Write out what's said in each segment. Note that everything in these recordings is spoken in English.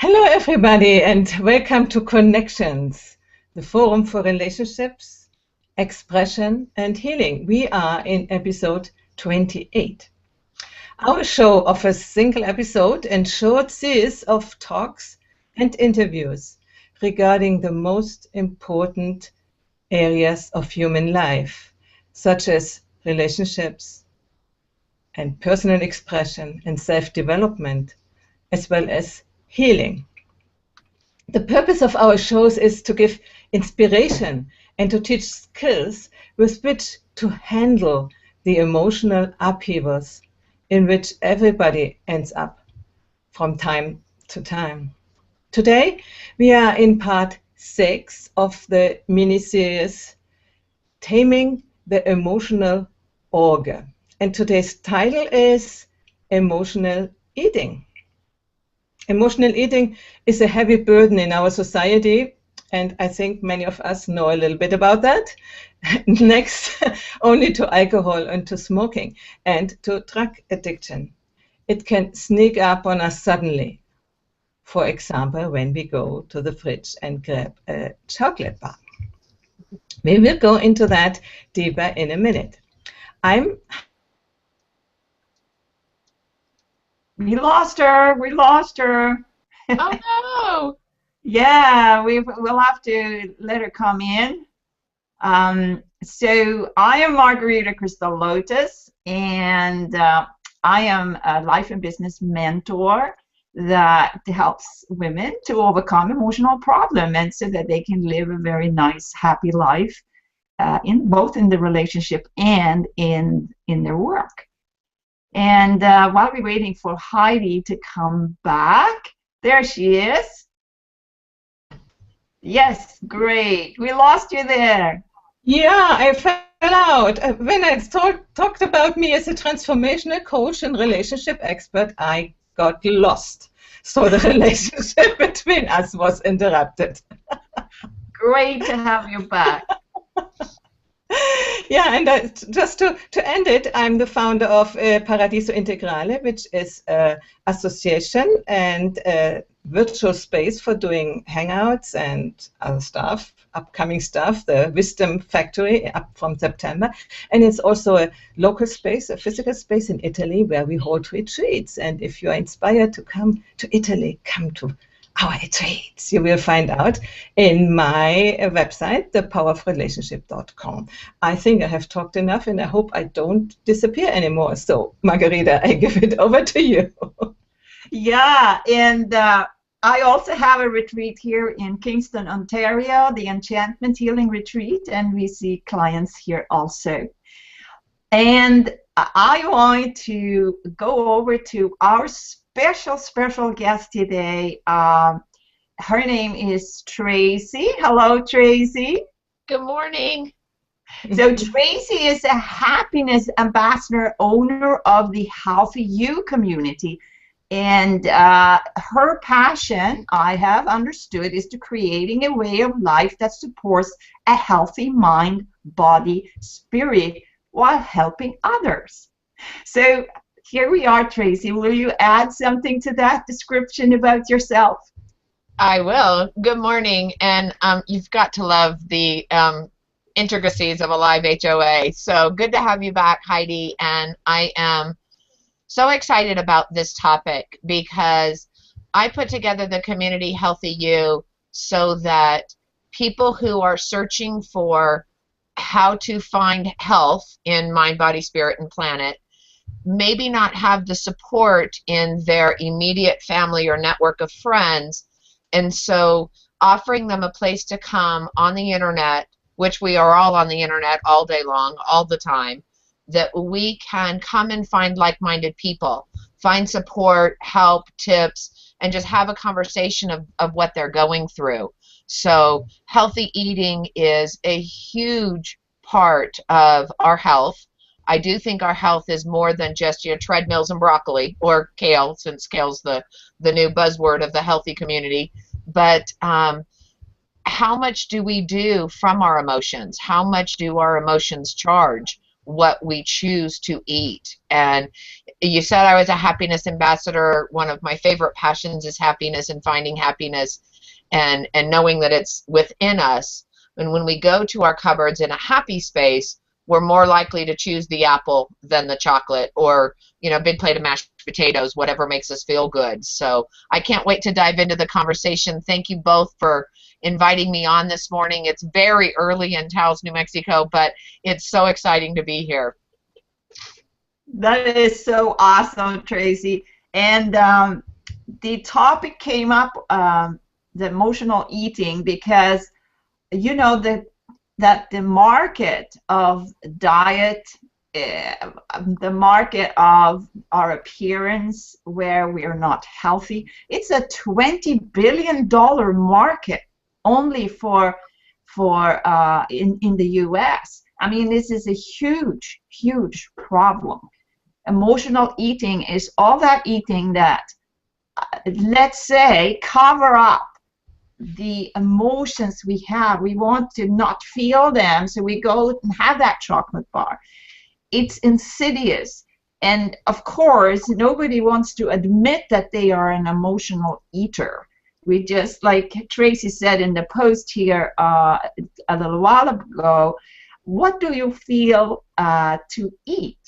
Hello, everybody, and welcome to Connections, the forum for relationships, expression, and healing. We are in episode 28. Our show offers single episode and short series of talks and interviews regarding the most important areas of human life, such as relationships and personal expression and self-development, as well as healing. The purpose of our shows is to give inspiration and to teach skills with which to handle the emotional upheavals in which everybody ends up from time to time. Today, we are in part 6 of the miniseries Taming the Emotional Ogre. And today's title is Emotional Eating. Emotional eating is a heavy burden in our society, and I think many of us know a little bit about that. Next, only to alcohol and to smoking and to drug addiction. It can sneak up on us suddenly. For example, when we go to the fridge and grab a chocolate bar. We will go into that deeper in a minute. We lost her. We lost her. Oh no! Yeah, we'll have to let her come in. So I am Margarita Crystal Lotus, and I am a life and business mentor that helps women to overcome emotional problems and so that they can live a very nice, happy life in both in the relationship and in their work. And while we're waiting for Heidi to come back, there she is. Yes, great. We lost you there. Yeah, I fell out. When I talked about me as a transformational coach and relationship expert, I got lost. So the relationship between us was interrupted. Great to have you back. Yeah, and just to end it, I'm the founder of Paradiso Integrale, which is an association and a virtual space for doing hangouts and other stuff, upcoming stuff, the Wisdom Factory up from September. And it's also a local space, a physical space in Italy where we hold retreats. And if you are inspired to come to Italy, come to our retreats. You will find out in my website, thepowerofrelationship.com. I think I have talked enough, and I hope I don't disappear anymore. So, Margarita, I give it over to you. Yeah, and I also have a retreat here in Kingston, Ontario, the Enchantment Healing Retreat, and we see clients here also. And I want to go over to our special guest today. Her name is Tracy. Hello, Tracy. Good morning. So Tracy is a happiness ambassador, owner of the Healthy You community. And her passion, I have understood, is to creating a way of life that supports a healthy mind, body, spirit, while helping others. So here we are, Tracy. Will you add something to that description about yourself? I will. Good morning, and you've got to love the intricacies of a live HOA. So good to have you back, Heidi, and I am so excited about this topic because I put together the community Healthy You so that people who are searching for how to find health in mind, body, spirit, and planet maybe not have the support in their immediate family or network of friends, and so offering them a place to come on the internet, which we are all on the internet all day long, all the time, that we can come and find like-minded people, find support, help, tips, and just have a conversation of what they're going through. So healthy eating is a huge part of our health. I do think our health is more than just treadmills and broccoli, or kale, since kale's the new buzzword of the healthy community. But how much do we do from our emotions? How much do our emotions charge? what we choose to eat. And you said I was a happiness ambassador. One of my favorite passions is happiness and finding happiness and knowing that it's within us. And when we go to our cupboards in a happy space, we're more likely to choose the apple than the chocolate, or, you know, big plate of mashed potatoes, whatever makes us feel good. So I can't wait to dive into the conversation. Thank you both for inviting me on this morning. It's very early in Taos, New Mexico, but it's so exciting to be here. That is so awesome, Tracy. And the topic came up, the emotional eating, because you know that the market of diet, the market of our appearance where we are not healthy, it's a $20 billion market only for in the US. I mean, this is a huge, huge problem. Emotional eating is all that eating that, let's say, cover up the emotions we have. We want to not feel them, so we go and have that chocolate bar. It's insidious. And of course, nobody wants to admit that they are an emotional eater. We just, like Tracy said in the post here a little while ago, what do you feel to eat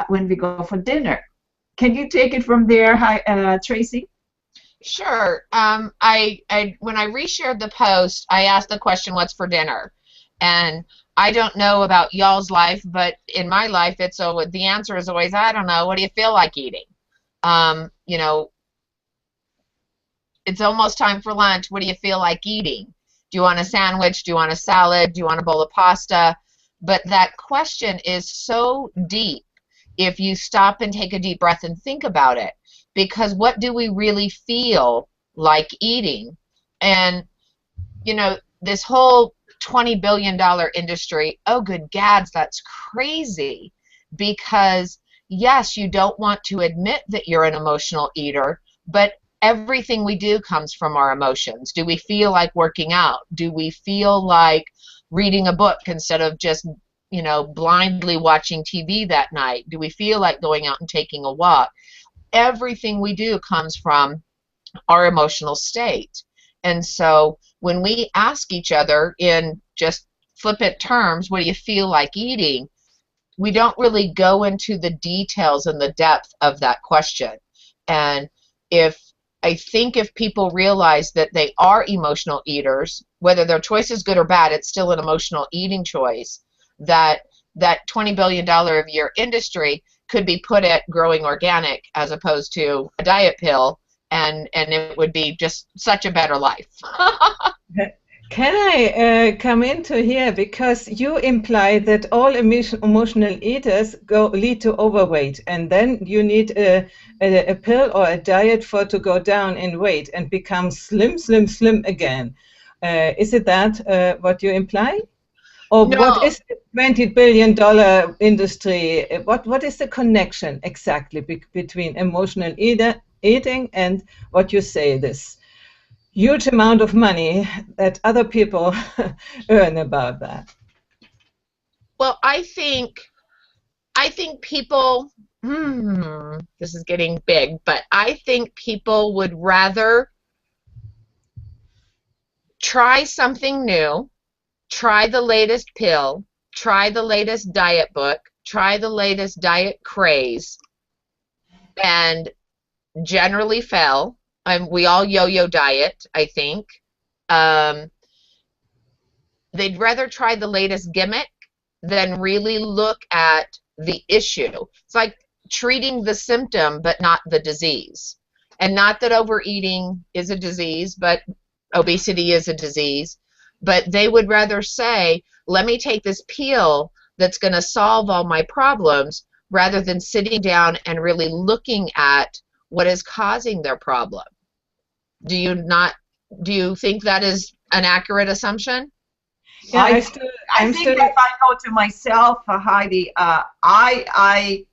when we go for dinner? Can you take it from there, Tracy? Sure. When I reshared the post, I asked the question, what's for dinner? And I don't know about y'all's life, but in my life, the answer is always, I don't know, what do you feel like eating? You know, it's almost time for lunch. What do you feel like eating? Do you want a sandwich? Do you want a salad? Do you want a bowl of pasta? But that question is so deep if you stop and take a deep breath and think about it. Because what do we really feel like eating? And, you know, this whole $20 billion industry, oh, good gads, that's crazy. Because, yes, you don't want to admit that you're an emotional eater, but everything we do comes from our emotions. Do we feel like working out? Do we feel like reading a book instead of just, you know, blindly watching TV that night? Do we feel like going out and taking a walk? Everything we do comes from our emotional state. And so when we ask each other in just flippant terms, what do you feel like eating? We don't really go into the details and the depth of that question. And I think if people realize that they are emotional eaters, whether their choice is good or bad, it's still an emotional eating choice, that $20 billion a year industry could be put at growing organic as opposed to a diet pill, and it would be just such a better life. Can I come into here, because you imply that all emotional eaters lead to overweight, and then you need a pill or a diet to go down in weight and become slim again. Is it that what you imply? Or No. What is the $20 billion industry? What is the connection exactly between emotional eating and what you say, this huge amount of money that other people earn about that? Well, I think people, this is getting big, but I think people would rather try something new, try the latest pill, try the latest diet book, try the latest diet craze, and generally fail. We all yo-yo diet, I think. They'd rather try the latest gimmick than really look at the issue. It's like treating the symptom but not the disease. And not that overeating is a disease, but obesity is a disease. But they would rather say, let me take this pill that's going to solve all my problems, rather than sitting down and really looking at what is causing their problem. Do you think that is an accurate assumption? Yeah, I think if I go to myself, Heidi, I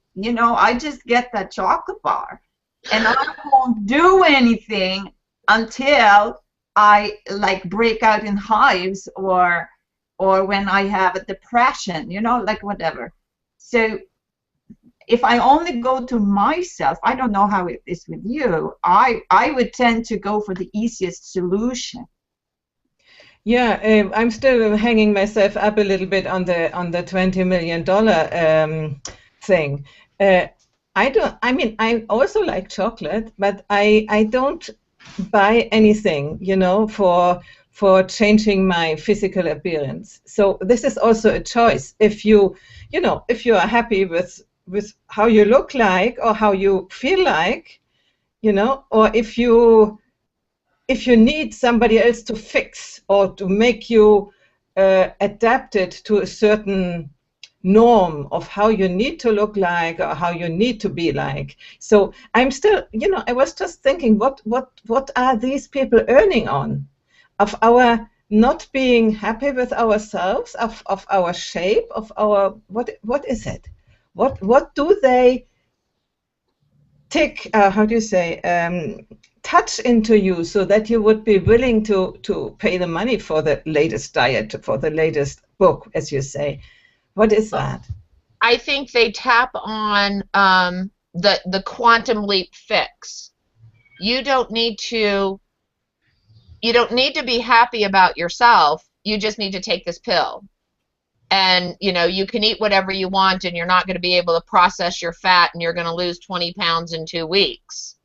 just get that chocolate bar, and I won't do anything until I like break out in hives, or when I have a depression, like whatever. So if I only go to myself, I don't know how it is with you, I would tend to go for the easiest solution. Yeah, I'm still hanging myself up a little bit on the $20 million thing. I mean, I also like chocolate, but I don't buy anything, you know, for changing my physical appearance. So this is also a choice. If you know, if you are happy with how you look like or how you feel like, you know, or if you need somebody else to fix or to make you adapted to a certain norm of how you need to look like or how you need to be like. So I'm still, you know, I was just thinking, what are these people earning on of our not being happy with ourselves, of our shape, of our what is it? What do they take? How do you say? Touch into you so that you would be willing to pay the money for the latest diet, for the latest book, as you say. What is that? I think they tap on the quantum leap fix. You don't need to be happy about yourself. You just need to take this pill. And you know, you can eat whatever you want and you're not going to be able to process your fat and you're going to lose 20 pounds in 2 weeks.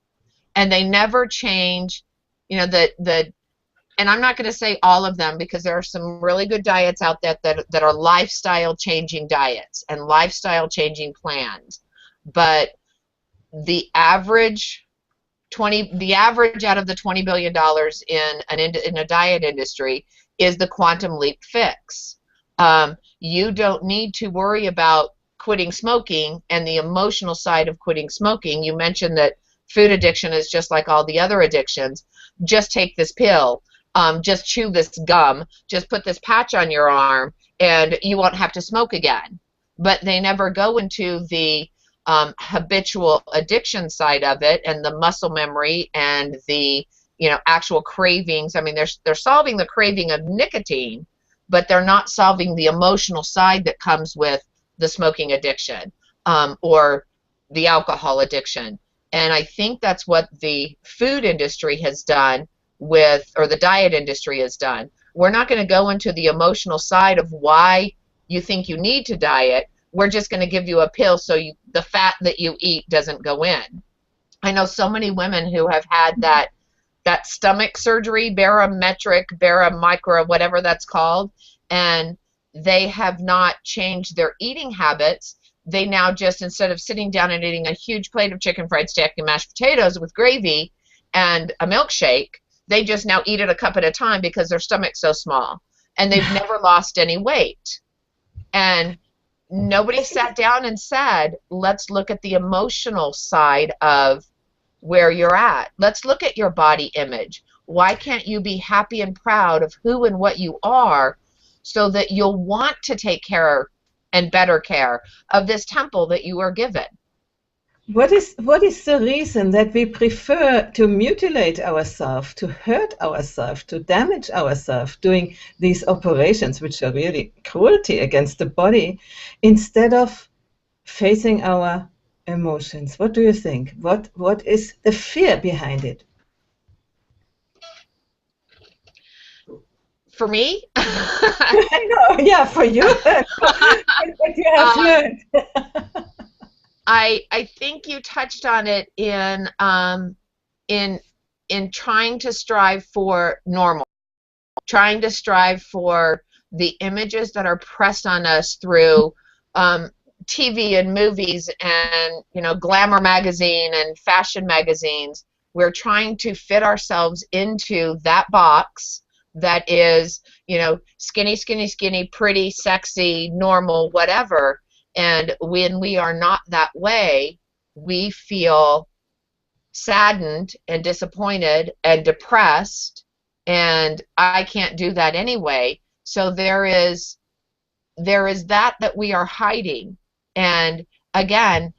And they never change, you know, and I'm not going to say all of them because there are some really good diets out there that are lifestyle changing diets and lifestyle changing plans. But the average out of the $20 billion in a diet industry is the quantum leap fix. You don't need to worry about quitting smoking and the emotional side of quitting smoking. You mentioned that food addiction is just like all the other addictions. Just take this pill. Just chew this gum. Just put this patch on your arm, and you won't have to smoke again. But they never go into the habitual addiction side of it, and the muscle memory, and the actual cravings. I mean, they're solving the craving of nicotine, but they're not solving the emotional side that comes with the smoking addiction or the alcohol addiction. And I think that's what the food industry has done or the diet industry has done. We're not going to go into the emotional side of why you think you need to diet. We're just going to give you a pill so the fat that you eat doesn't go in. I know so many women who have had that stomach surgery, bariatric, whatever that's called, and they have not changed their eating habits. They now just, instead of sitting down and eating a huge plate of chicken fried steak and mashed potatoes with gravy and a milkshake, they just now eat it a cup at a time because their stomach's so small. And they've never lost any weight. And nobody sat down and said, let's look at the emotional side of where you're at. Let's look at your body image. Why can't you be happy and proud of who and what you are so that you'll want to take care and better care of this temple that you are given? What is the reason that we prefer to mutilate ourselves, to hurt ourselves, to damage ourselves, doing these operations, which are really cruelty against the body, instead of facing our emotions? What do you think? What is the fear behind it? For me? I know, yeah, for you. What you have learned. I think you touched on it in trying to strive for normal, trying to strive for the images that are pressed on us through TV and movies and glamour magazine and fashion magazines. We're trying to fit ourselves into that box that is, skinny, skinny, skinny, pretty, sexy, normal, whatever. And when we are not that way, we feel saddened and disappointed and depressed, and I can't do that anyway. So there is that we are hiding. And again,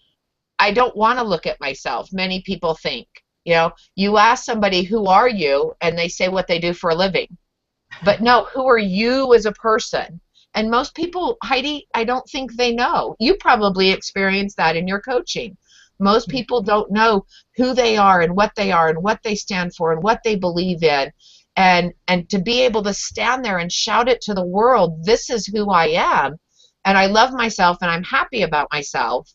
I don't want to look at myself. Many people think, you ask somebody, who are you? And they say what they do for a living. But no, who are you as a person? And most people, Heidi, I don't think they know. You probably experienced that in your coaching. Most people don't know who they are and what they stand for and what they believe in. And to be able to stand there and shout it to the world, this is who I am, and I love myself and I'm happy about myself.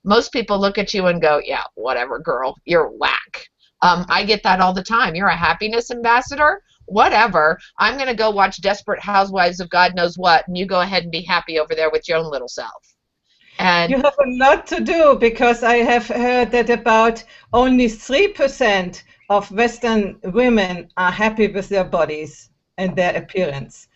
Most people look at you and go, yeah, whatever, girl, you're whack. I get that all the time. You're a happiness ambassador? Whatever. I'm going to go watch Desperate Housewives of God knows what, and you go ahead and be happy over there with your own little self. And you have a lot to do, because I have heard that about only 3% of Western women are happy with their bodies and their appearance.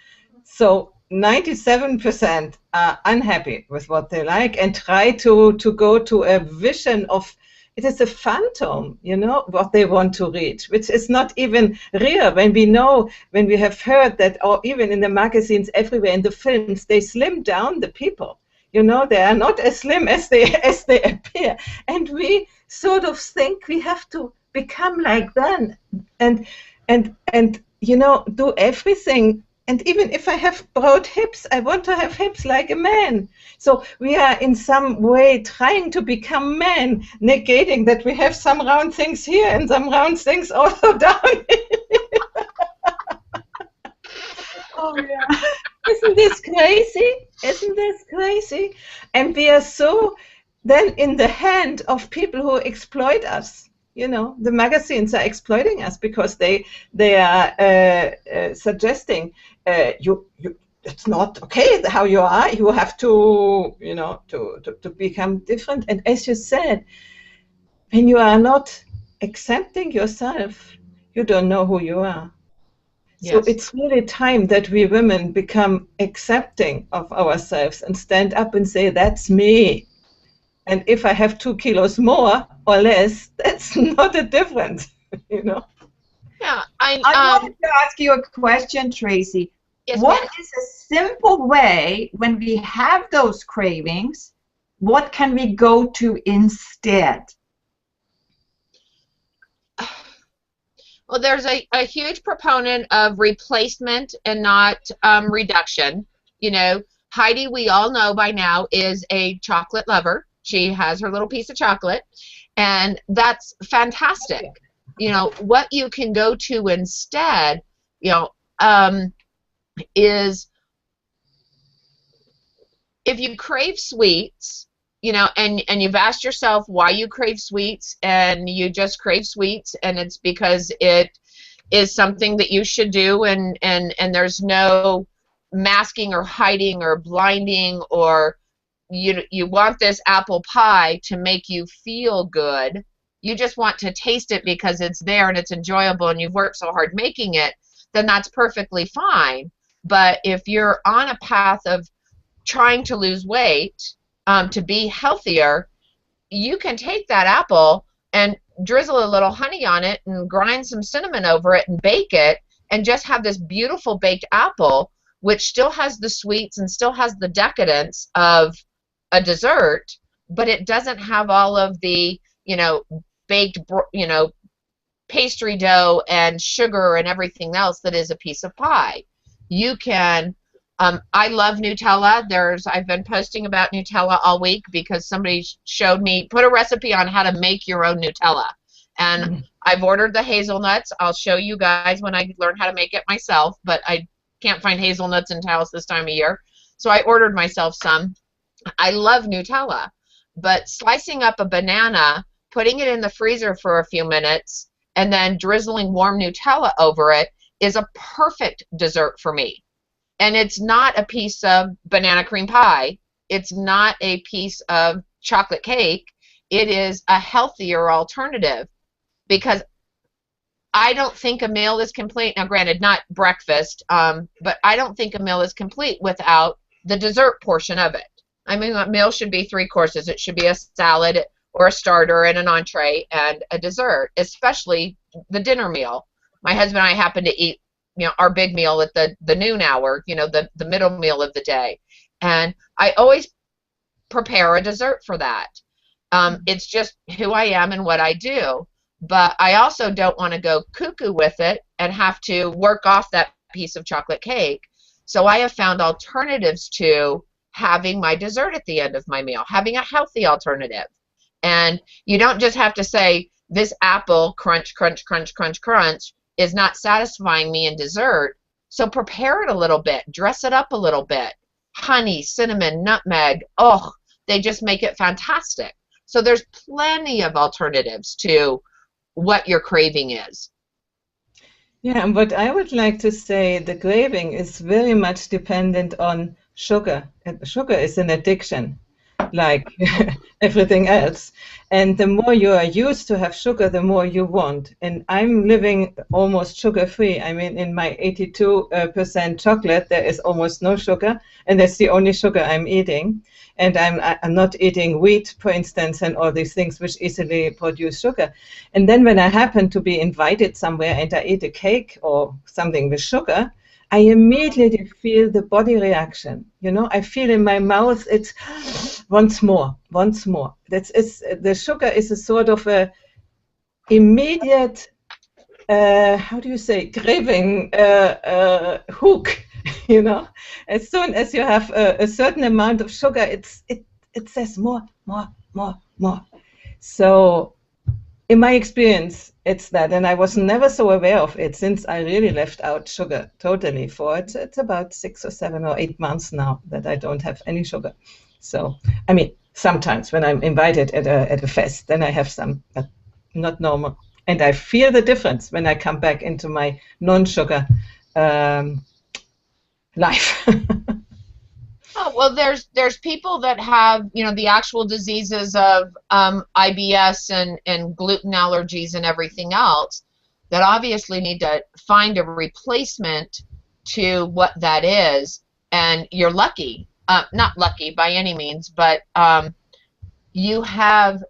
So 97% are unhappy with what they like and try to go to a vision of, it is a phantom, you know, what they want to reach, which is not even real. When we have heard that, or even in the magazines everywhere, in the films, they slim down the people. You know, they are not as slim as they appear. And we sort of think we have to become like them and you know, do everything. And even if I have broad hips, I want to have hips like a man. So we are in some way trying to become men, negating that we have some round things here and some round things also down here. Oh, yeah. Isn't this crazy? Isn't this crazy? And we are so then in the hand of people who exploit us. You know, the magazines are exploiting us because they are suggesting you it's not okay how you are. You have to, you know, to become different. And as you said, when you are not accepting yourself, you don't know who you are. So yes. it's really time that we women become accepting of ourselves and stand up and say, that's me. And if I have 2 kilos more or less, that's not a difference, you know. Yeah, I wanted to ask you a question, Tracy. yes, What ma'am. is a simple way when we have those cravings? What can we go to instead? Well, there's a huge proponent of replacement and not reduction. You know, Heidi, we all know by now, is a chocolate lover. She has her little piece of chocolate, and that's fantastic. You know, what you can go to instead, you know, is if you crave sweets, you know, and you've asked yourself why you crave sweets, and you just crave sweets, and it's because it is something that you should do, and there's no masking or hiding or blinding, or you want this apple pie to make you feel good. You just want to taste it because it's there and it's enjoyable and you've worked so hard making it, then that's perfectly fine. But if you're on a path of trying to lose weight, to be healthier, you can take that apple and drizzle a little honey on it and grind some cinnamon over it and bake it, and just have this beautiful baked apple, which still has the sweets and still has the decadence of a dessert, but it doesn't have all of the, you know, baked, you know, pastry dough and sugar and everything else that is a piece of pie. You can I love Nutella. I've been posting about Nutella all week because somebody showed me, put a recipe on how to make your own Nutella. And I've ordered the hazelnuts. I'll show you guys when I learn how to make it myself, but I can't find hazelnuts in Taos this time of year. So I ordered myself some. I love Nutella, but slicing up a banana, putting it in the freezer for a few minutes, and then drizzling warm Nutella over it is a perfect dessert for me. And it's not a piece of banana cream pie. It's not a piece of chocolate cake. It is a healthier alternative, because I don't think a meal is complete. Now, granted, not breakfast, but I don't think a meal is complete without the dessert portion of it. I mean, a meal should be 3 courses. It should be a salad or a starter and an entree and a dessert, especially the dinner meal. My husband and I happen to eat, you know, our big meal at the noon hour, you know, the middle meal of the day. And I always prepare a dessert for that. It's just who I am and what I do. But I also don't want to go cuckoo with it and have to work off that piece of chocolate cake. So I have found alternatives to having my dessert at the end of my meal, having a healthy alternative. And you don't just have to say, this apple, crunch, crunch, crunch, crunch, crunch, is not satisfying me in dessert. So prepare it a little bit, dress it up a little bit. Honey, cinnamon, nutmeg, oh, they just make it fantastic. So there's plenty of alternatives to what your craving is. Yeah, and what I would like to say, the craving is very much dependent on sugar. And sugar is an addiction, like everything else. And the more you are used to have sugar, the more you want. And I'm living almost sugar-free. I mean, in my 82% chocolate, there is almost no sugar, and that's the only sugar I'm eating. And I'm not eating wheat, for instance, and all these things which easily produce sugar. And then when I happen to be invited somewhere and I eat a cake or something with sugar, I immediately feel the body reaction. You know, I feel in my mouth, it's once more, once more. The sugar is a sort of a immediate, how do you say, craving hook. You know, as soon as you have a certain amount of sugar, it says more, more, more, more. So in my experience, it's that, and I was never so aware of it since I really left out sugar totally for it. It's about 6 or 7 or 8 months now that I don't have any sugar. So, I mean, sometimes when I'm invited at a fest, then I have some, but not normal. And I feel the difference when I come back into my non-sugar life. Oh, well, there's people that have, you know, the actual diseases of IBS and gluten allergies and everything else that obviously need to find a replacement to what that is. And you're lucky, not lucky by any means, but you have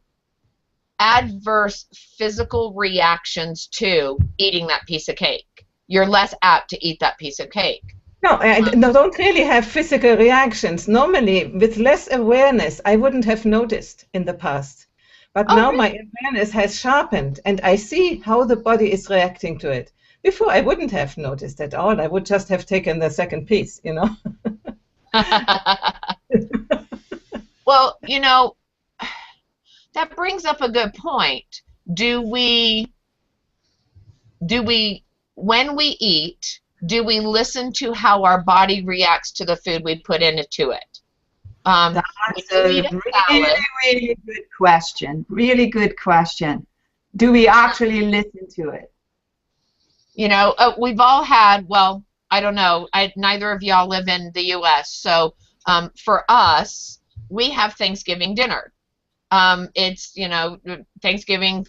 adverse physical reactions to eating that piece of cake. You're less apt to eat that piece of cake. No, I don't really have physical reactions. Normally, with less awareness, I wouldn't have noticed in the past. But now really? my awareness has sharpened, and I see how the body is reacting to it. Before, I wouldn't have noticed at all. I would just have taken the second piece, you know. Well, you know, that brings up a good point. Do we, when we eat, do we listen to how our body reacts to the food we put into it? That's a really good question. Really good question. Do we actually listen to it? You know, we've all had, well, I don't know, neither of y'all live in the U.S., so for us, we have Thanksgiving dinner. It's, you know, Thanksgiving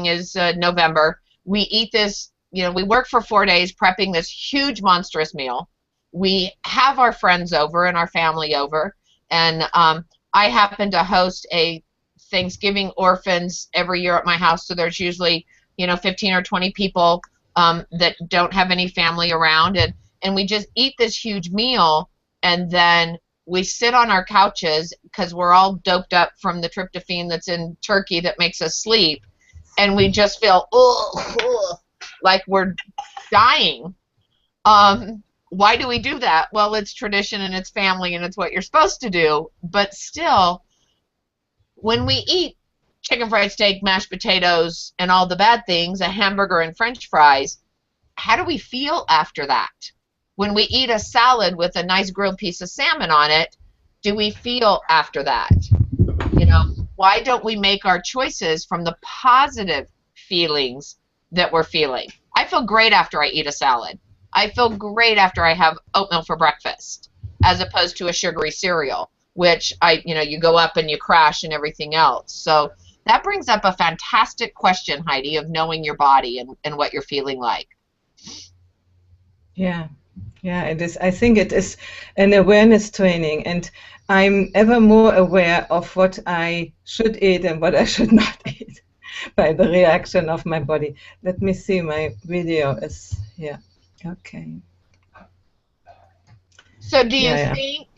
is November. We eat this, you know, we work for 4 days prepping this huge, monstrous meal. We have our friends over and our family over, and I happen to host a Thanksgiving orphans every year at my house, so there's usually, you know, 15 or 20 people that don't have any family around, and we just eat this huge meal, and then we sit on our couches because we're all doped up from the tryptophan that's in turkey that makes us sleep, and we just feel like we're dying. Why do we do that? Well, it's tradition and it's family and it's what you're supposed to do, but still, when we eat chicken fried steak, mashed potatoes, and all the bad things, a hamburger and french fries, how do we feel after that? When we eat a salad with a nice grilled piece of salmon on it, do we feel after that? You know, why don't we make our choices from the positive feelings that we're feeling? I feel great after I eat a salad. I feel great after I have oatmeal for breakfast, as opposed to a sugary cereal, which you go up and you crash and everything else. So that brings up a fantastic question, Heidi, of knowing your body and what you're feeling like. Yeah, it is. I think it is an awareness training, and I'm ever more aware of what I should eat and what I should not eat by the reaction of my body. Let me see, my video is here. Okay. So do you think...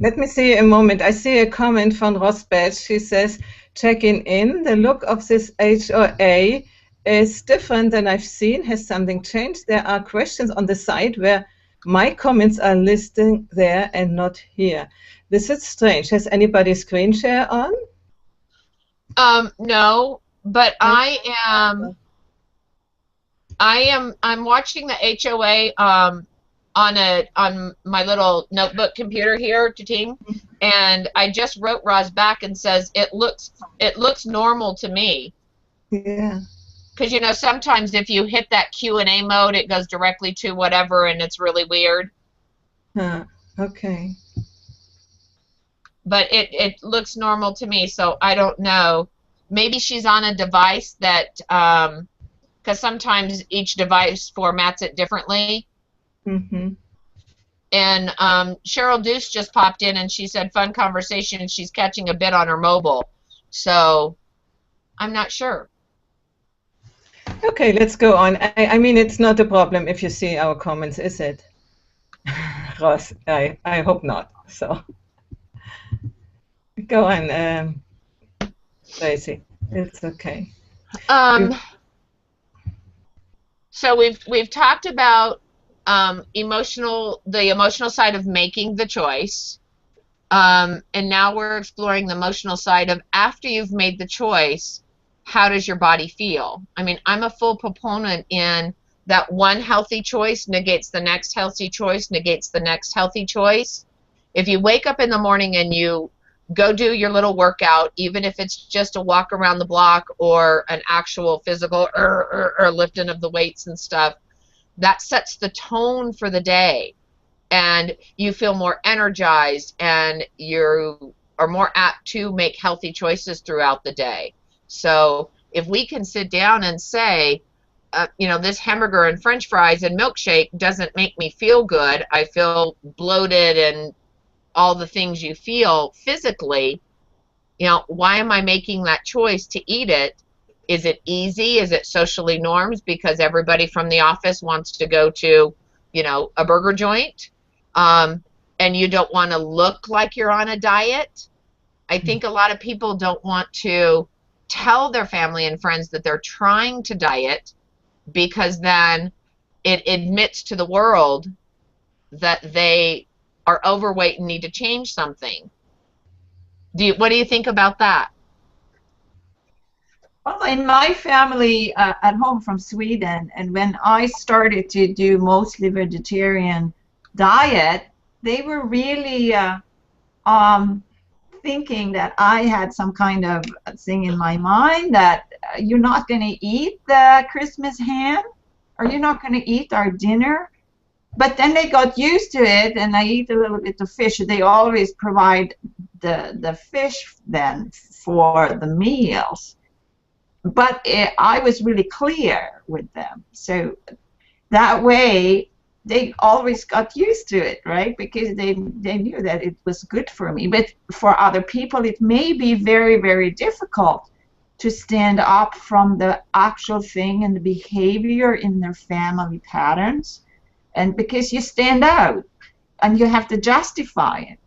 Let me see a moment. I see a comment from Rosbeth. She says, checking in, the look of this HOA is different than I've seen. Has something changed? There are questions on the side where my comments are listed there and not here. This is strange. Has anybody screen share on? No, but I'm watching the HOA on my little notebook computer here to Team, and I just wrote Roz back and says it looks normal to me. Yeah. Because, you know, sometimes if you hit that Q&A mode, it goes directly to whatever, and it's really weird. Huh. Okay. But it looks normal to me, so I don't know. Maybe she's on a device that, because sometimes each device formats it differently. Mm-hmm. And Cheryl Deuce just popped in, and she said, fun conversation, and she's catching a bit on her mobile. So I'm not sure. Okay, let's go on. I mean, it's not a problem if you see our comments, is it? Ross, I hope not. So go on, Tracy. It's okay. So we've talked about the emotional side of making the choice, and now we're exploring the emotional side of after you've made the choice. How does your body feel? I mean, I'm a full proponent in that one healthy choice negates the next healthy choice, negates the next healthy choice. If you wake up in the morning and you go do your little workout, even if it's just a walk around the block or an actual physical or lifting of the weights and stuff, that sets the tone for the day. And you feel more energized and you are more apt to make healthy choices throughout the day. So if we can sit down and say, you know, this hamburger and french fries and milkshake doesn't make me feel good. I feel bloated and all the things you feel physically. You know, why am I making that choice to eat it? Is it easy? Is it socially norms because everybody from the office wants to go to, you know, a burger joint? And you don't want to look like you're on a diet. I think a lot of people don't want to tell their family and friends that they're trying to diet, because then it admits to the world that they are overweight and need to change something. What do you think about that? Well, in my family at home from Sweden, and when I started to do mostly vegetarian diet, they were really thinking that I had some kind of thing in my mind that you're not going to eat the Christmas ham, or you're not going to eat our dinner. But then they got used to it, and I eat a little bit of fish. They always provide the fish then for the meals. But I was really clear with them. So that way, they always got used to it, right? Because they knew that it was good for me. But for other people, it may be very, very difficult to stand up from the actual thing and the behavior in their family patterns. And because you stand out and you have to justify it.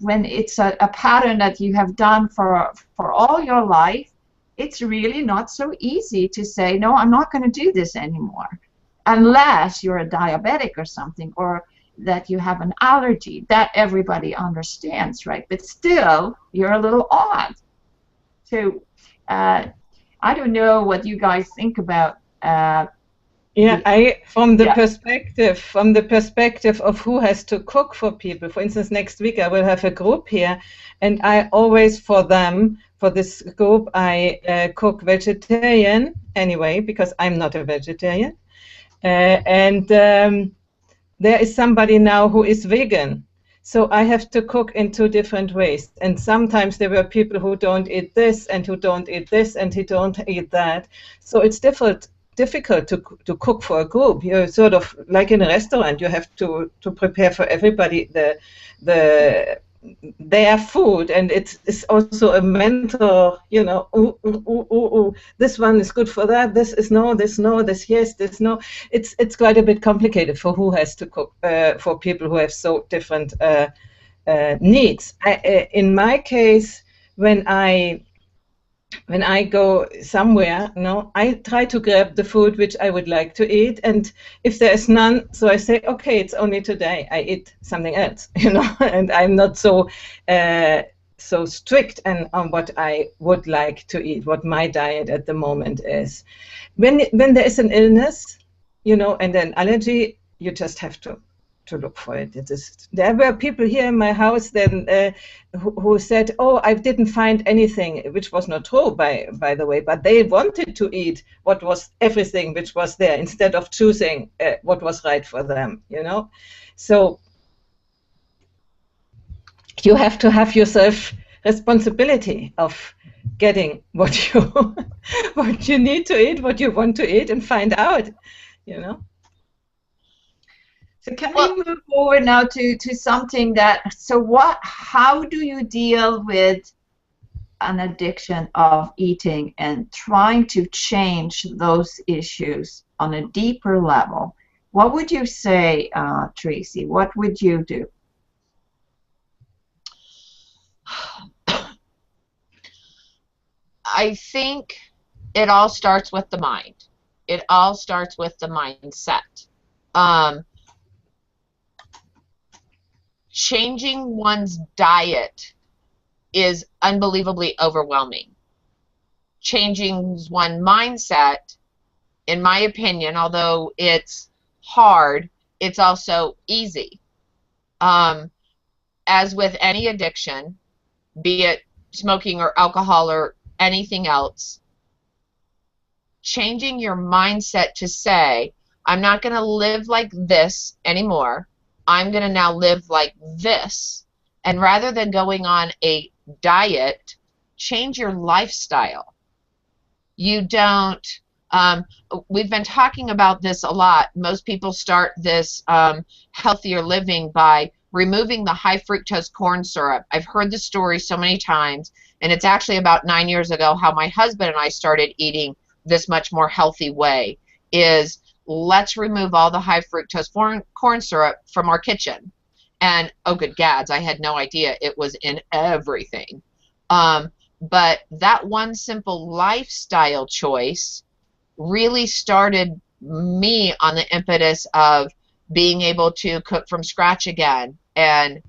When it's a pattern that you have done for all your life, it's really not so easy to say, no, I'm not going to do this anymore. Unless you're a diabetic or something, or that you have an allergy. That everybody understands, right? But still, you're a little odd. So I don't know what you guys think about. Yeah, from the perspective of who has to cook for people. For instance, next week I will have a group here, and I always for this group I cook vegetarian anyway, because I'm not a vegetarian. And there is somebody now who is vegan, so I have to cook in 2 different ways. And sometimes there were people who don't eat this and who don't eat this and who don't eat that. So it's difficult to cook for a group. You're sort of like in a restaurant. You have to prepare for everybody their food, and it's also a mental, you know, this one is good for that, this is no, this yes, this no. It's quite a bit complicated for who has to cook for people who have so different needs. In my case, when I when I go somewhere, I try to grab the food which I would like to eat, and if there is none, so I say, okay, it's only today. I eat something else, and I'm not so so strict on what I would like to eat, what my diet at the moment is. When there is an illness, and an allergy, you just have to look for it. There were people here in my house then who said, "Oh, I didn't find anything," which was not true, by the way. But they wanted to eat what was everything which was there instead of choosing what was right for them. So you have to have yourself responsibility of getting what you need to eat, what you want to eat, and find out. So can we move forward now to something how do you deal with an addiction of eating and trying to change those issues on a deeper level? What would you say, Tracy? What would you do? I think it all starts with the mind. It all starts with the mindset. Changing one's diet is unbelievably overwhelming. Changing one's mindset, in my opinion, although it's hard, it's also easy. As with any addiction, be it smoking or alcohol or anything else, changing your mindset to say, I'm not going to live like this anymore. I'm going to now live like this. And rather than going on a diet, change your lifestyle. You don't, we've been talking about this a lot. Most people start this healthier living by removing the high fructose corn syrup. I've heard the story so many times, and it's actually about 9 years ago how my husband and I started eating this much more healthy way, is let's remove all the high fructose corn syrup from our kitchen. And oh good gads, I had no idea it was in everything. But that one simple lifestyle choice really started me on the impetus of being able to cook from scratch again and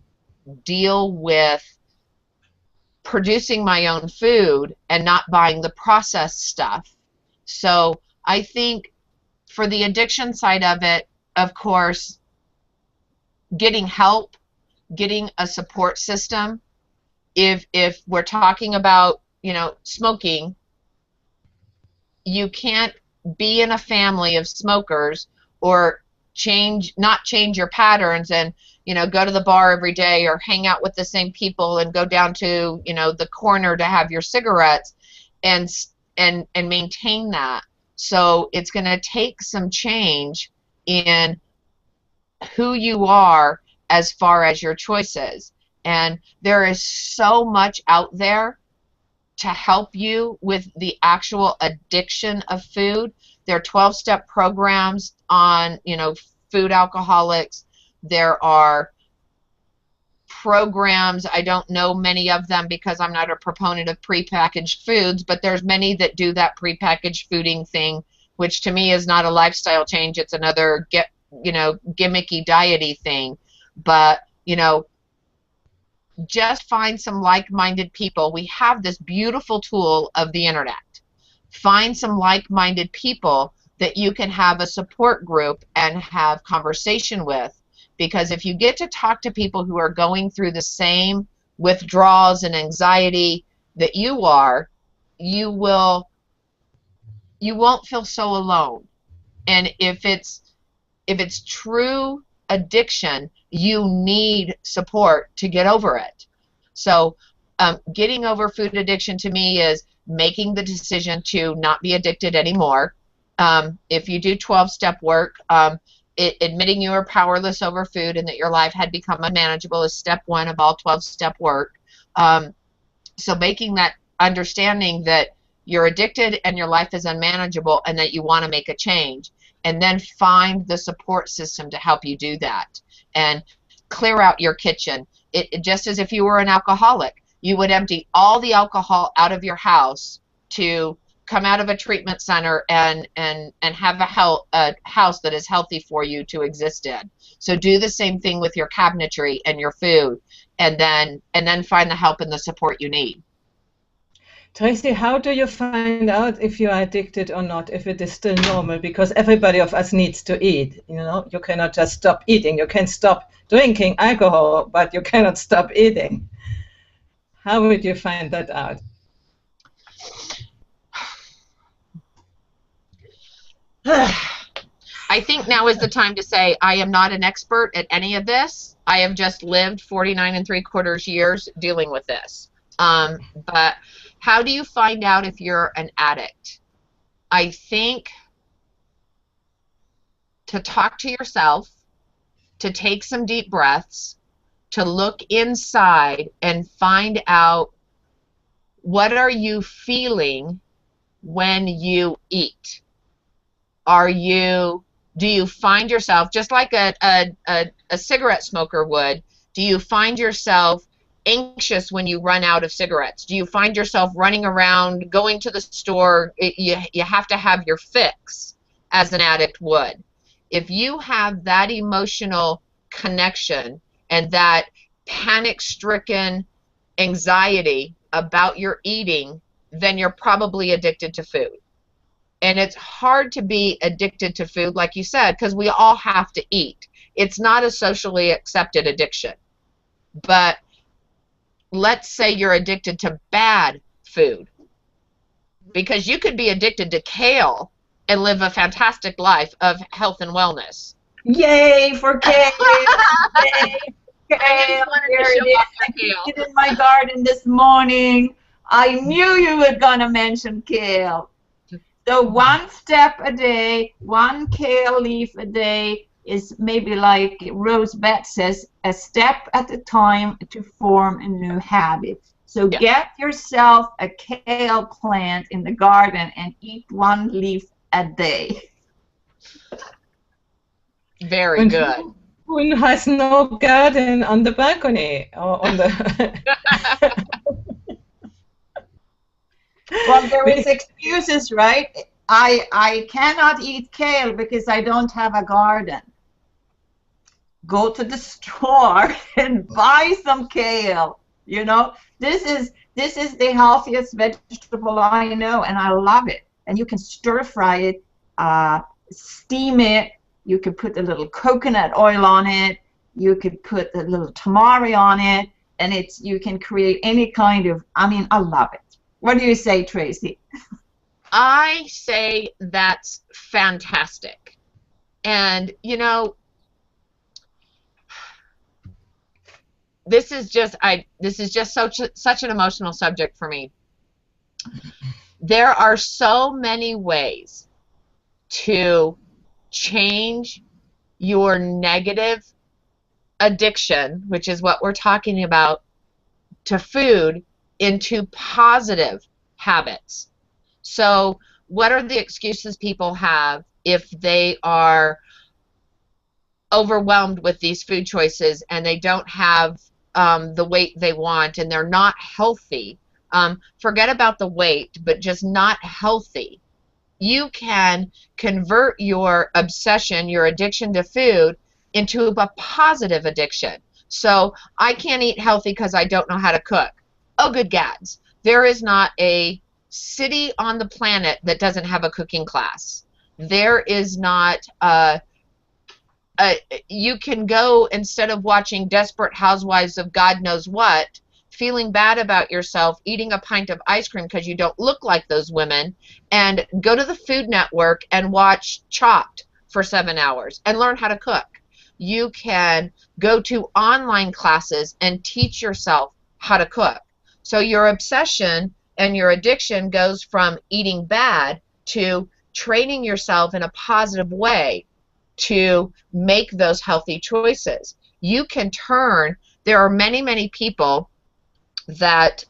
deal with producing my own food and not buying the processed stuff. So I think for the addiction side of it, of course, getting help, getting a support system. If we're talking about, smoking, you can't be in a family of smokers or not change your patterns and, go to the bar every day or hang out with the same people and go down to, the corner to have your cigarettes and maintain that. So it's going to take some change in who you are as far as your choices. And there is so much out there to help you with the actual addiction of food. There are 12-step programs on, food alcoholics. There are programs, I don't know many of them because I'm not a proponent of prepackaged foods, but there's many that do that prepackaged fooding thing, which to me is not a lifestyle change. It's another gimmicky diety thing. But, just find some like-minded people. We have this beautiful tool of the internet. Find some like-minded people that you can have a support group and have conversation with, because if you get to talk to people who are going through the same withdrawals and anxiety that you are, you won't feel so alone. And if it's true addiction, you need support to get over it. So getting over food addiction to me is making the decision to not be addicted anymore. If you do 12-step work, admitting you are powerless over food and that your life had become unmanageable is step 1 of all 12-step work. So making that understanding that you're addicted and your life is unmanageable and that you want to make a change, and then find the support system to help you do that. And clear out your kitchen. It just as if you were an alcoholic, you would empty all the alcohol out of your house to come out of a treatment center and have a house that is healthy for you to exist in. So do the same thing with your cabinetry and your food, and then find the help and the support you need. Tracy, how do you find out if you are addicted or not, if it is still normal? Because everybody of us needs to eat. You cannot just stop eating. You can stop drinking alcohol, but you cannot stop eating. How would you find that out? I think now is the time to say I am not an expert at any of this. I have just lived 49 3/4 years dealing with this. But how do you find out if you're an addict? I think to talk to yourself, to take some deep breaths, to look inside and find out what are you feeling when you eat. Do you find yourself, just like a cigarette smoker would, do you find yourself anxious when you run out of cigarettes? Do you find yourself running around, going to the store? You have to have your fix, as an addict would. If you have that emotional connection and that panic-stricken anxiety about your eating, then you're probably addicted to food. And it's hard to be addicted to food, like you said, because we all have to eat. It's not a socially accepted addiction. But let's say you're addicted to bad food, because you could be addicted to kale and live a fantastic life of health and wellness. Yay for kale! Yay! Kale. Here it is. I picked it in my garden this morning. I knew you were going to mention kale. So 1 step a day, 1 kale leaf a day is maybe, like Rose Beth says, a step at a time to form a new habit. So get yourself a kale plant in the garden and eat 1 leaf a day. Very good. Who has no garden on the balcony or on the... Well, there is excuses, right? I cannot eat kale because I don't have a garden. Go to the store and buy some kale. This is the healthiest vegetable I know, and I love it. And you can stir fry it, steam it. You can put a little coconut oil on it. You could put a little tamari on it, and you can create any kind of. I love it. What do you say, Tracy? I say that's fantastic. And, this is just such an emotional subject for me. There are so many ways to change your negative addiction, which is what we're talking about, to food, into positive habits. So what are the excuses people have if they are overwhelmed with these food choices and they don't have the weight they want and they're not healthy? Forget about the weight, but just not healthy. You can convert your obsession, your addiction to food, into a positive addiction. So I can't eat healthy because I don't know how to cook. Oh, good gads. There is not a city on the planet that doesn't have a cooking class. There is not you can go, instead of watching Desperate Housewives of God knows what, feeling bad about yourself, eating a pint of ice cream because you don't look like those women, and go to the Food Network and watch Chopped for 7 hours and learn how to cook. You can go to online classes and teach yourself how to cook. So your obsession and your addiction goes from eating bad to training yourself in a positive way to make those healthy choices. You can turn, there are many, many people that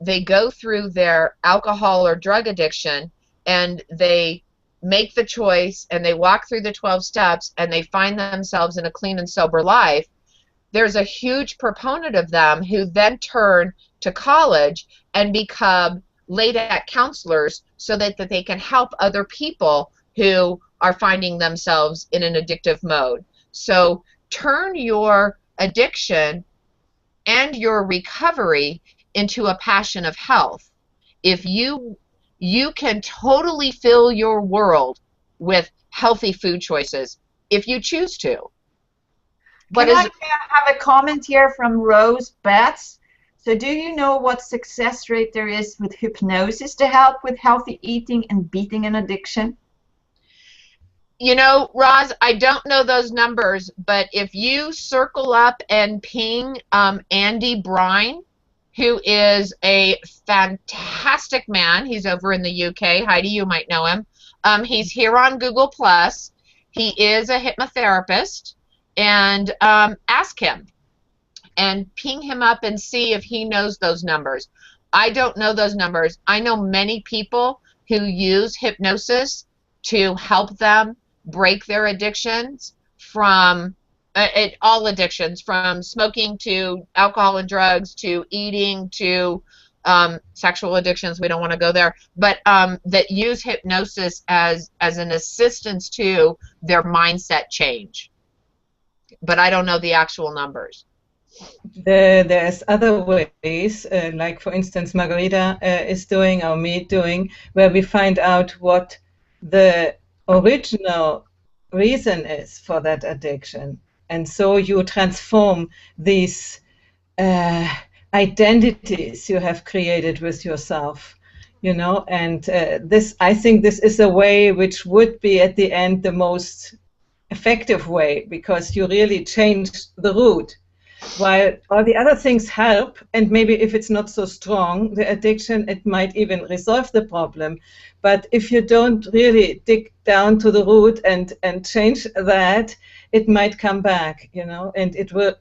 they go through their alcohol or drug addiction and they make the choice and they walk through the 12 steps and they find themselves in a clean and sober life. There's a huge proponent of them who then turn to college and become laid at counselors so that they can help other people who are finding themselves in an addictive mode. So turn your addiction and your recovery into a passion of health. If you can totally fill your world with healthy food choices if you choose to. Can I have a comment here from Rose Betts? So do you know what success rate there is with hypnosis to help with healthy eating and beating an addiction? You know, Roz, I don't know those numbers, but if you circle up and ping Andy Brine, who is a fantastic man. He's over in the UK. Heidi, you might know him. He's here on Google+. He is a hypnotherapist, and ask him and ping him up and see if he knows those numbers. I don't know those numbers. I know many people who use hypnosis to help them break their addictions from all addictions, from smoking to alcohol and drugs to eating to sexual addictions. We don't want to go there, but that use hypnosis as an assistance to their mindset change. But I don't know the actual numbers. There's other ways, like for instance Margarita is doing, or me doing, where we find out what the original reason is for that addiction. And so you transform these identities you have created with yourself, you know, and I think this is a way which would be at the end the most effective way, because you really change the root. While all the other things help, and maybe if it's not so strong, the addiction, it might even resolve the problem. But if you don't really dig down to the root and change that, it might come back, you know, and it will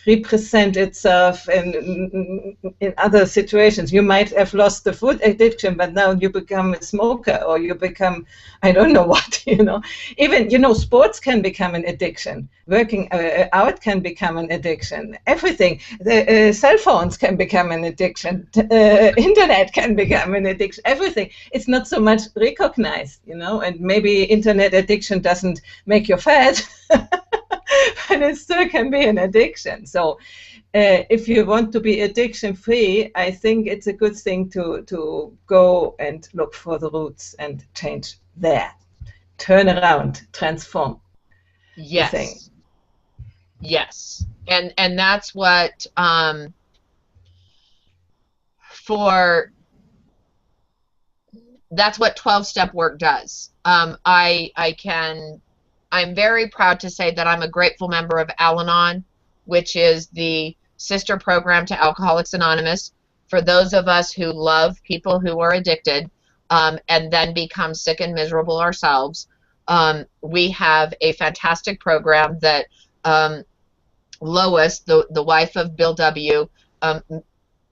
represent itself in other situations. You might have lost the food addiction, but now you become a smoker, or you become, I don't know what, you know. Even, you know, sports can become an addiction. Working out can become an addiction. Everything. The cell phones can become an addiction. Internet can become an addiction. Everything. It's not so much recognized, you know, and maybe internet addiction doesn't make you fat, but it still can be an addiction. So if you want to be addiction-free, I think it's a good thing to go and look for the roots and change there. Turn around, transform. Yes. The thing. Yes. And that's what that's what 12-step work does. I'm very proud to say that I'm a grateful member of Al-Anon, which is the sister program to Alcoholics Anonymous. For those of us who love people who are addicted and then become sick and miserable ourselves, we have a fantastic program that Lois, the wife of Bill W.,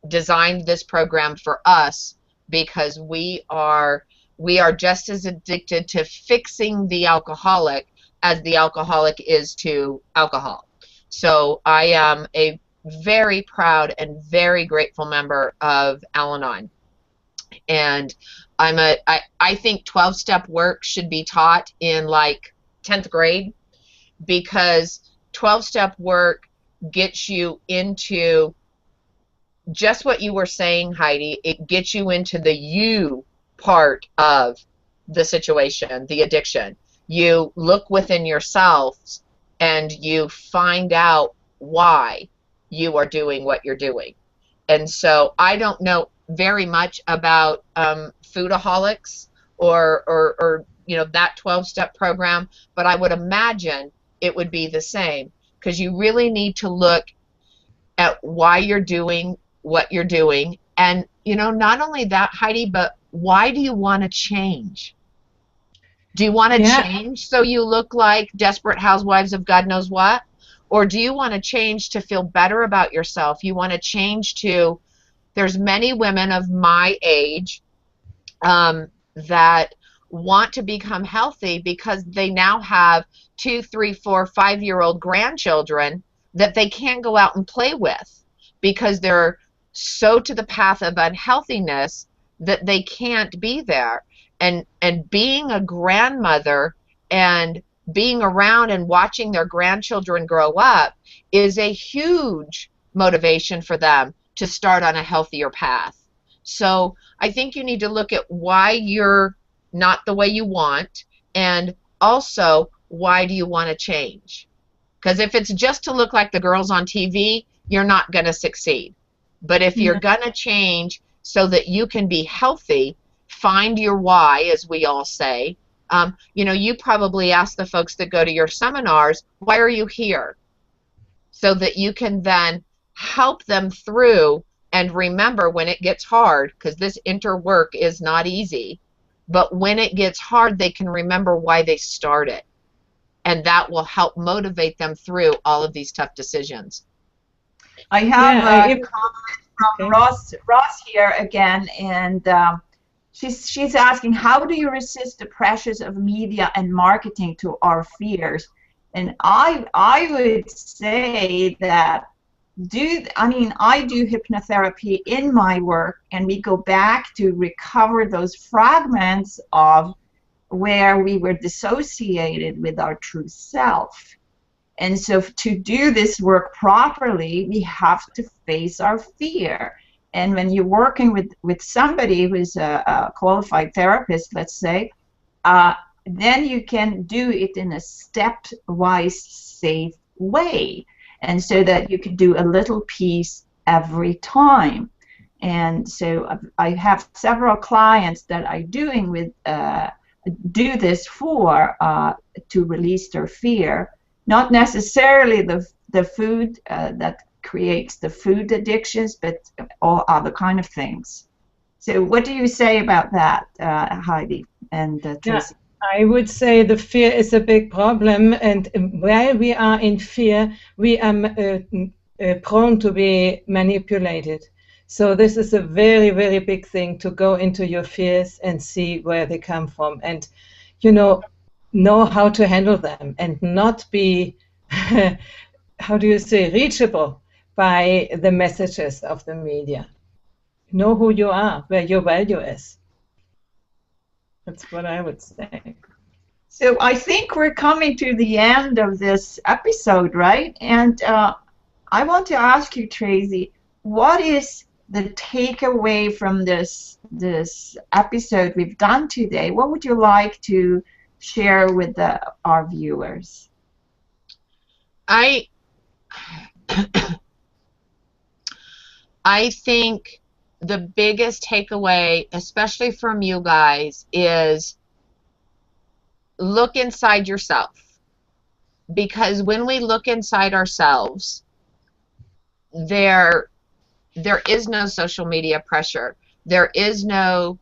designed this program for us, because we are just as addicted to fixing the alcoholic as the alcoholic is to alcohol. So I am a very proud and very grateful member of Al-Anon. And I think 12-step work should be taught in like 10th grade, because 12-step work gets you into just what you were saying, Heidi. It gets you into the you part of the situation, the addiction. You look within yourselves and you find out why you are doing what you're doing. And so I don't know very much about foodaholics or you know, that 12-step program, but I would imagine it would be the same, because you really need to look at why you're doing what you're doing. And, you know, not only that, Heidi, but why do you want to change? Do you want to change so you look like Desperate Housewives of God knows what? Or do you want to change to feel better about yourself? You want to change to, there's many women of my age that want to become healthy because they now have 2, 3, 4, 5-year-old grandchildren that they can't go out and play with because they're so to the path of unhealthiness that they can't be there. And being a grandmother and being around and watching their grandchildren grow up is a huge motivation for them to start on a healthier path. So I think you need to look at why you're not the way you want, and also why do you want to change? Because if it's just to look like the girls on TV, you're not going to succeed. But if you're going to change so that you can be healthy, find your why, as we all say. You know, you probably ask the folks that go to your seminars, why are you here? So that you can then help them through and remember when it gets hard, because this interwork is not easy, but when it gets hard, they can remember why they started. And that will help motivate them through all of these tough decisions. I have a comment from Ross here again, and she's asking, how do you resist the pressures of media and marketing to our fears? And I would say that I do hypnotherapy in my work, and we go back to recover those fragments of where we were dissociated with our true self. And so to do this work properly, we have to face our fear. And when you're working with somebody who's a qualified therapist, let's say, then you can do it in a stepwise, safe way. And so that you can do a little piece every time. And so I have several clients that I'm doing with do this for to release their fear. Not necessarily the food that creates the food addictions, but all other kind of things. So what do you say about that, Heidi and Tracy? Yeah. I would say the fear is a big problem, and while we are in fear, we are prone to be manipulated. So this is a very, very big thing, to go into your fears and see where they come from, and know how to handle them, and not be, how do you say, reachable by the messages of the media. Know who you are, where your value is. That's what I would say. So I think we're coming to the end of this episode, right? And I want to ask you, Tracy, what is the takeaway from this episode we've done today? What would you like to share with our viewers? I think the biggest takeaway, especially from you guys, is look inside yourself. Because when we look inside ourselves, there is no social media pressure. There is no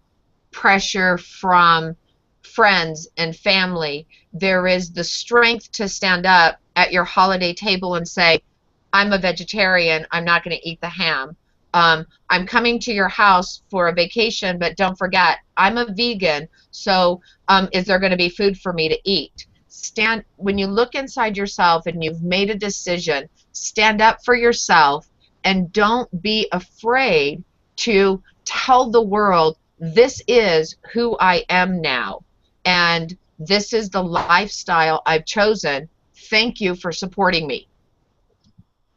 pressure from friends and family. There is the strength to stand up at your holiday table and say, I'm a vegetarian, I'm not going to eat the ham. I'm coming to your house for a vacation, but don't forget, I'm a vegan, so is there going to be food for me to eat? When you look inside yourself and you've made a decision, stand up for yourself, and don't be afraid to tell the world, this is who I am now, and this is the lifestyle I've chosen. Thank you for supporting me.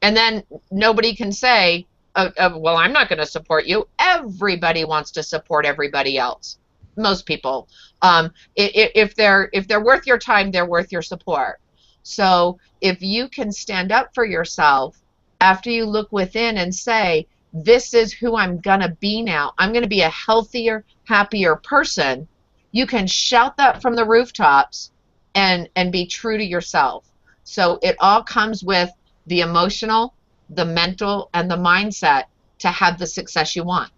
And then nobody can say, well, I'm not going to support you. Everybody wants to support everybody else. Most people. If they're worth your time, they're worth your support. So if you can stand up for yourself after you look within and say, this is who I'm going to be now. I'm going to be a healthier, happier person. You can shout that from the rooftops and be true to yourself. So it all comes with the emotional, the mental, and the mindset to have the success you want.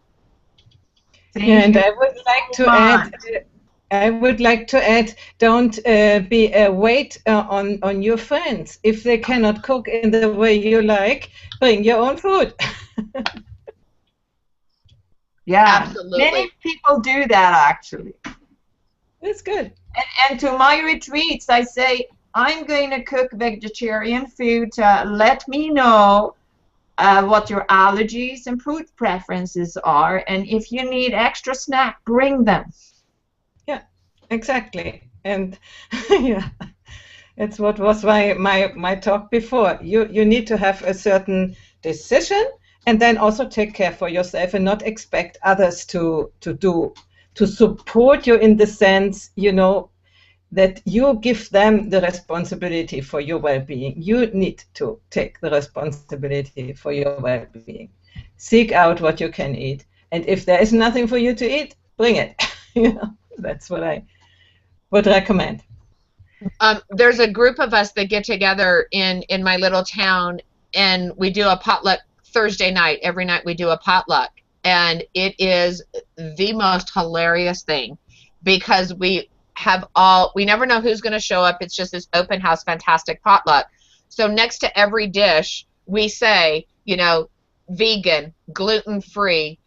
And I would like to add, don't be a weight on your friends. If they cannot cook in the way you like, bring your own food. Yeah, absolutely. Many people do that, actually. That's good. And to my retreats, I say, I'm going to cook vegetarian food. Let me know what your allergies and food preferences are, and if you need extra snack, bring them. Yeah, exactly. And yeah, it's what was my talk before. You need to have a certain decision, and then also take care for yourself and not expect others to support you in the sense, that you give them the responsibility for your well-being. You need to take the responsibility for your well-being. Seek out what you can eat, and if there is nothing for you to eat, bring it. That's what I would recommend. There's a group of us that get together in my little town, and we do a potluck Thursday night. Every night we do a potluck, and it is the most hilarious thing because we never know who's going to show up. It's just this open house, fantastic potluck. So next to every dish, we say, vegan, gluten-free,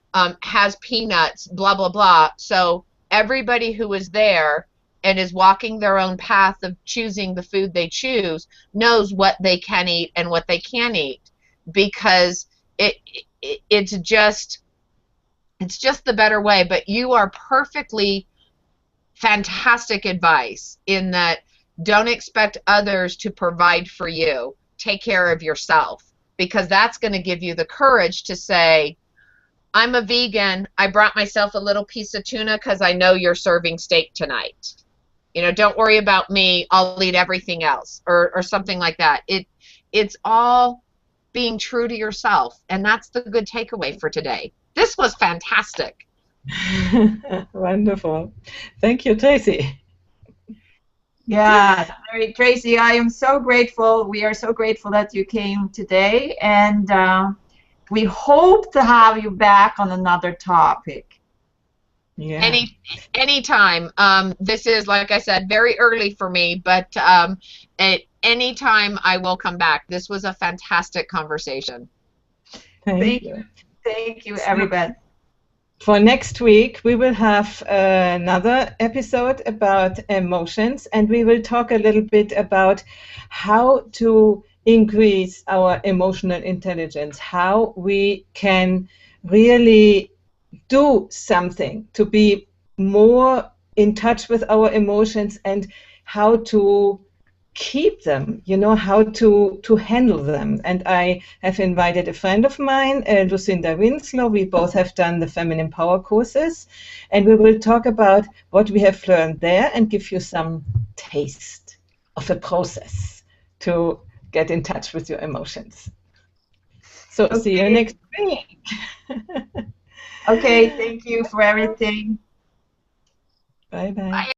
has peanuts, blah, blah, blah. So everybody who is there and is walking their own path of choosing the food they choose knows what they can eat and what they can't eat, because it's just the better way. But you are perfectly fantastic advice in that don't expect others to provide for you. Take care of yourself, because that's going to give you the courage to say, I'm a vegan. I brought myself a little piece of tuna because I know you're serving steak tonight. Don't worry about me. I'll eat everything else, or something like that. It's all being true to yourself, and that's the good takeaway for today. This was fantastic. Wonderful. Thank you, Tracy. Yeah, Tracy, I am so grateful. We are so grateful that you came today, and we hope to have you back on another topic. Yeah. Anytime. This is, like I said, very early for me, but at any time I will come back. This was a fantastic conversation. Thank you. Thank you, everybody. For next week, we will have another episode about emotions, and we will talk a little bit about how to increase our emotional intelligence, how we can really do something to be more in touch with our emotions, and how to keep them, how to handle them. And I have invited a friend of mine, Lucinda Winslow. We both have done the Feminine Power courses, and we will talk about what we have learned there and give you some taste of a process to get in touch with your emotions. So see you next week. Okay, thank you for everything. Bye-bye. Bye.